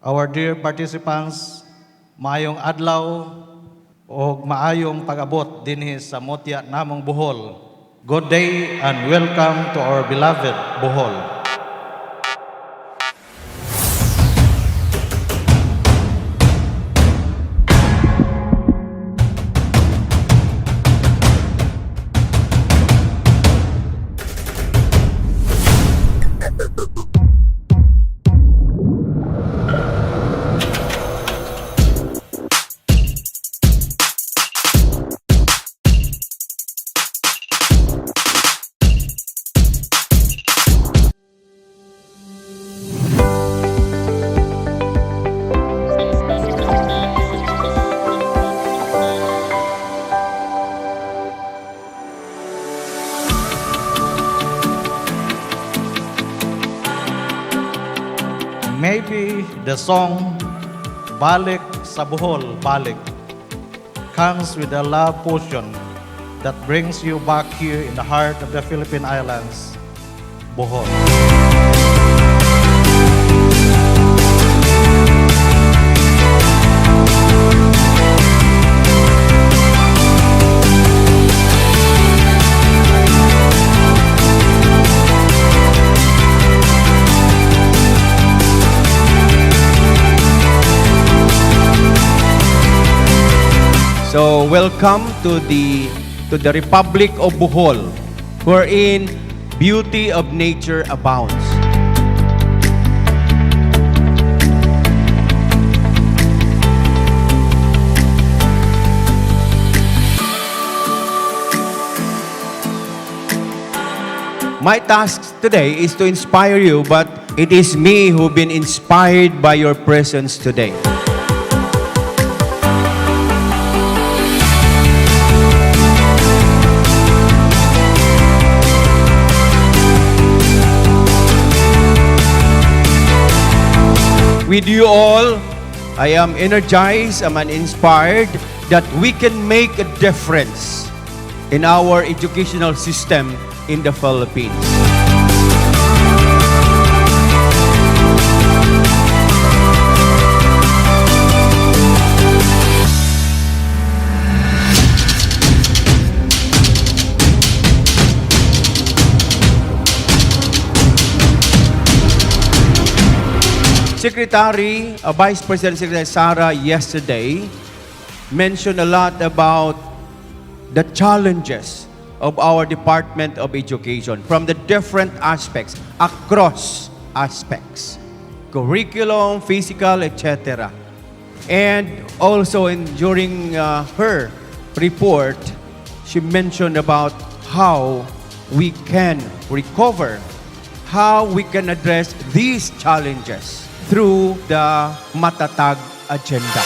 Our dear participants, maayong adlaw o maayong pag-abot dinhi sa motya namong Bohol. Good day and welcome to our beloved Bohol. Maybe the song Balik sa Bohol, Balik comes with a love potion that brings you back here in the heart of the Philippine Islands, Bohol. So, welcome to the Republic of Bohol, wherein beauty of nature abounds. My task today is to inspire you, but it is me who've been inspired by your presence today. With you all, I am energized, I'm inspired that we can make a difference in our educational system in the Philippines. Vice President Secretary Sara yesterday mentioned a lot about the challenges of our Department of Education from the different aspects, across aspects, curriculum, physical, etc. And also during her report, she mentioned about how we can recover, how we can address these challenges through the Matatag agenda.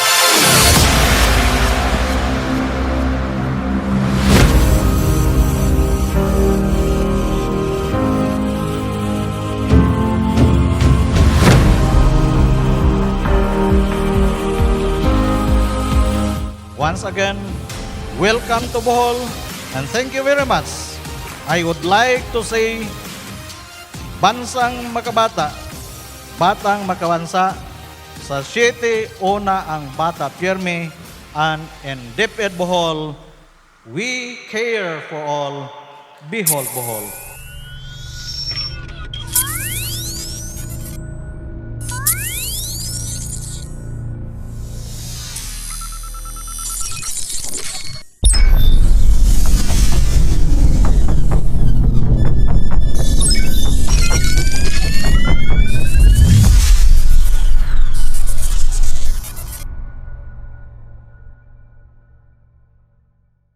Once again, welcome to Bohol and thank you very much. I would like to say, bansang makabata, batang makawansa, sa City una ang bata pirme, and in DepEd Bohol, we care for all, Bihol Bohol.